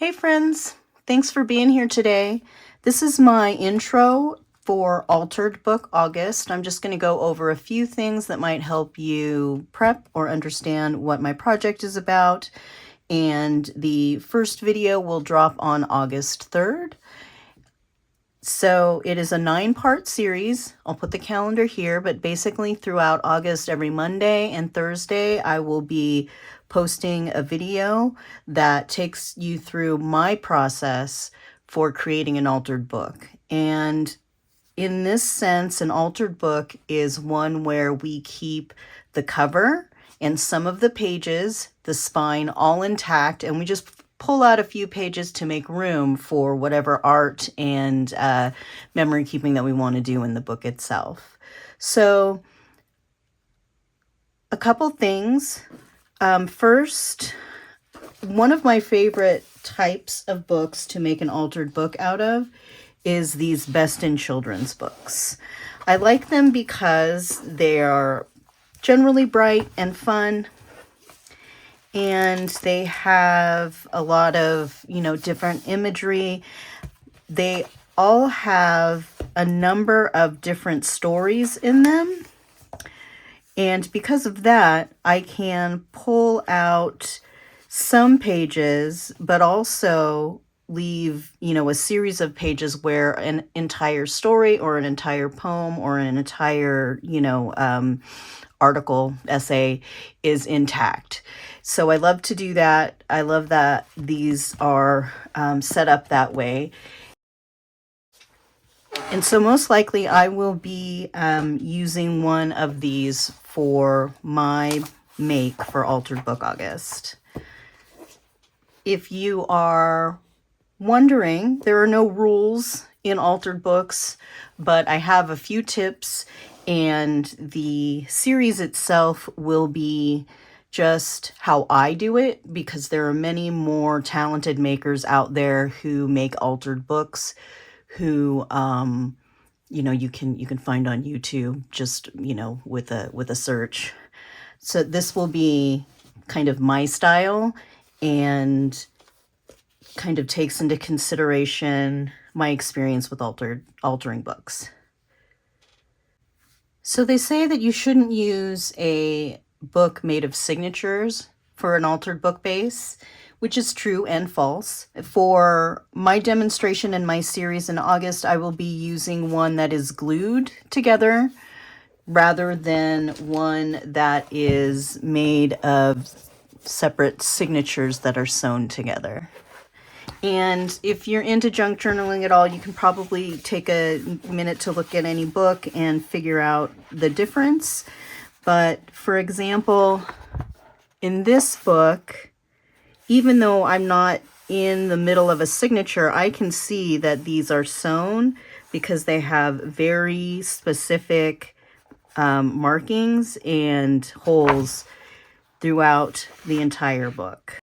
Hey friends, thanks for being here today. This is my intro for Altered Book August. I'm just going to go over a few things that might help you prep or understand what my project is about. And the first video will drop on August 3rd. So it is a 9-part series. I'll put the calendar here, but basically throughout August, every Monday and Thursday, I will be posting a video that takes you through my process for creating an altered book. And in this sense, an altered book is one where we keep the cover and some of the pages, the spine, all intact, and we just pull out a few pages to make room for whatever art and memory keeping that we want to do in the book itself. So a couple things. First, one of my favorite types of books to make an altered book out of is these Best in Children's books. I like them because they are generally bright and fun, and they have a lot of, different imagery. They all have a number of different stories in them. And because of that, I can pull out some pages, but also leave, a series of pages where an entire story or an entire poem or an entire, article, essay is intact. So I love to do that. I love that these are set up that way. And so most likely I will be using one of these for my make for Altered Book August. If you are wondering, there are no rules in altered books, but I have a few tips, and the series itself will be just how I do it, because there are many more talented makers out there who make altered books who you can find on YouTube just with a search. So this will be kind of my style and kind of takes into consideration my experience with altering books. So they say that you shouldn't use a book made of signatures for an altered book base, which is true and false. For my demonstration in my series in August, I will be using one that is glued together rather than one that is made of separate signatures that are sewn together. And if you're into junk journaling at all, you can probably take a minute to look at any book and figure out the difference. But for example, in this book, even though I'm not in the middle of a signature, I can see that these are sewn because they have very specific markings and holes throughout the entire book.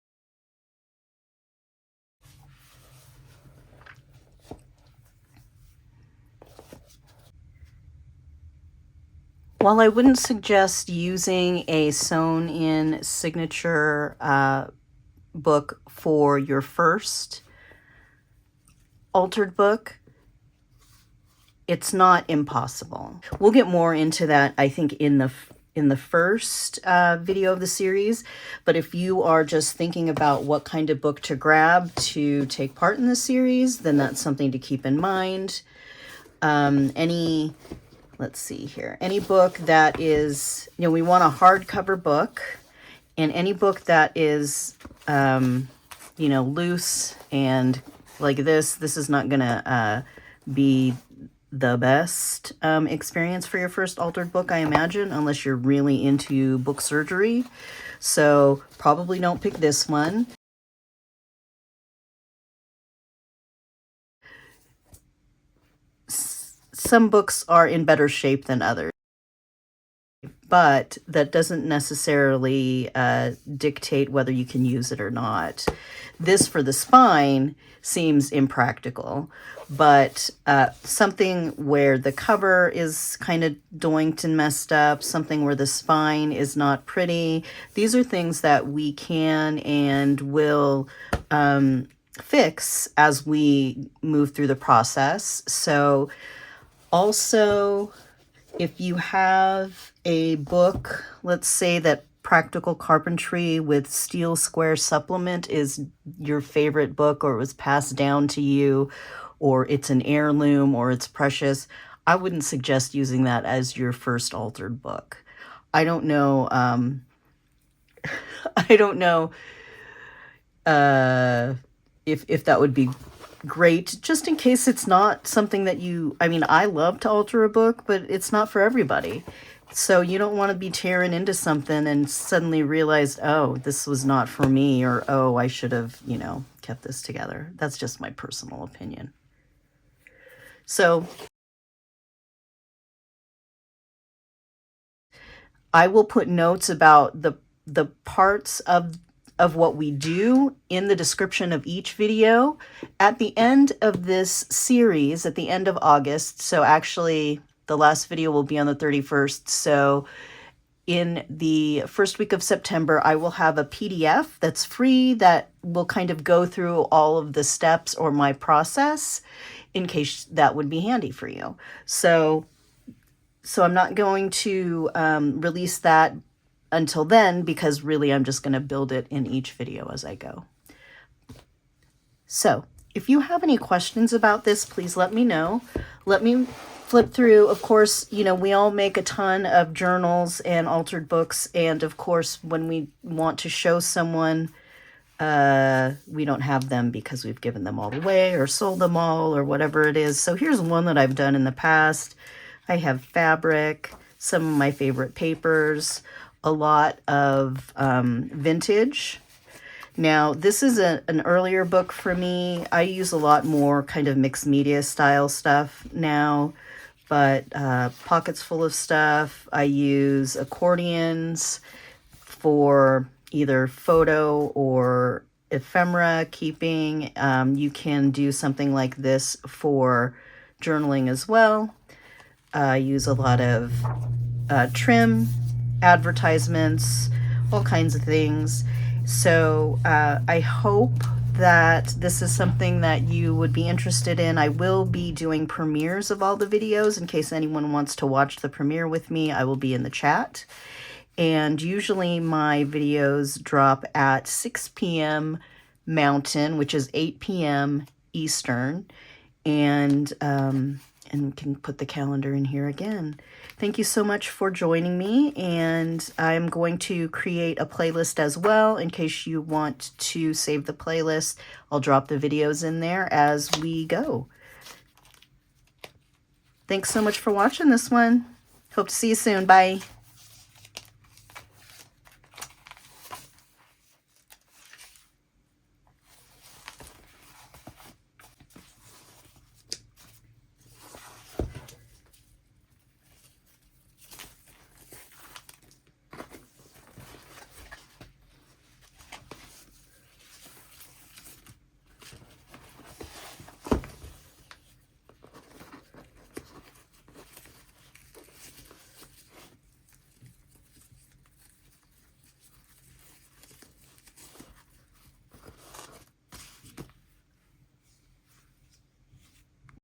While I wouldn't suggest using a sewn-in signature book for your first altered book, it's not impossible. We'll get more into that, I think, in the first video of the series. But if you are just thinking about what kind of book to grab to take part in the series, then that's something to keep in mind. Let's see here. Any book that is, we want a hardcover book, and any book that is, loose and like this is not going to be the best experience for your first altered book, I imagine, unless you're really into book surgery. So probably don't pick this one. Some books are in better shape than others, but that doesn't necessarily dictate whether you can use it or not. This for the spine seems impractical, but something where the cover is kind of doinked and messed up, something where the spine is not pretty, these are things that we can and will fix as we move through the process. So also, if you have a book, let's say that Practical Carpentry with Steel Square Supplement is your favorite book, or it was passed down to you, or it's an heirloom, or it's precious, I wouldn't suggest using that as your first altered book. I don't know. I don't know if that would be great, just in case it's not something that you, I mean, I love to alter a book, but it's not for everybody. So you don't want to be tearing into something and suddenly realize, oh, this was not for me, or oh, I should have, kept this together. That's just my personal opinion. So I will put notes about the parts of what we do in the description of each video at the end of this series, at the end of August. So actually the last video will be on the 31st. So in the first week of September, I will have a PDF that's free that will kind of go through all of the steps or my process, in case that would be handy for you. So I'm not going to release that until then, because really I'm just going to build it in each video as I go. So if you have any questions about this, please let me know. Let me flip through. Of course, we all make a ton of journals and altered books. And of course, when we want to show someone, we don't have them because we've given them all away or sold them all or whatever it is. So here's one that I've done in the past. I have fabric, some of my favorite papers, a lot of vintage. Now, this is an earlier book for me. I use a lot more kind of mixed media style stuff now, but pockets full of stuff. I use accordions for either photo or ephemera keeping. You can do something like this for journaling as well. I use a lot of trim, advertisements, all kinds of things. So I hope that this is something that you would be interested in. I will be doing premieres of all the videos in case anyone wants to watch the premiere with me. I will be in the chat. And usually my videos drop at 6 p.m. Mountain, which is 8 p.m. Eastern. And we can put the calendar in here again. Thank you so much for joining me, and I'm going to create a playlist as well in case you want to save the playlist. I'll drop the videos in there as we go. Thanks so much for watching this one. Hope to see you soon. Bye.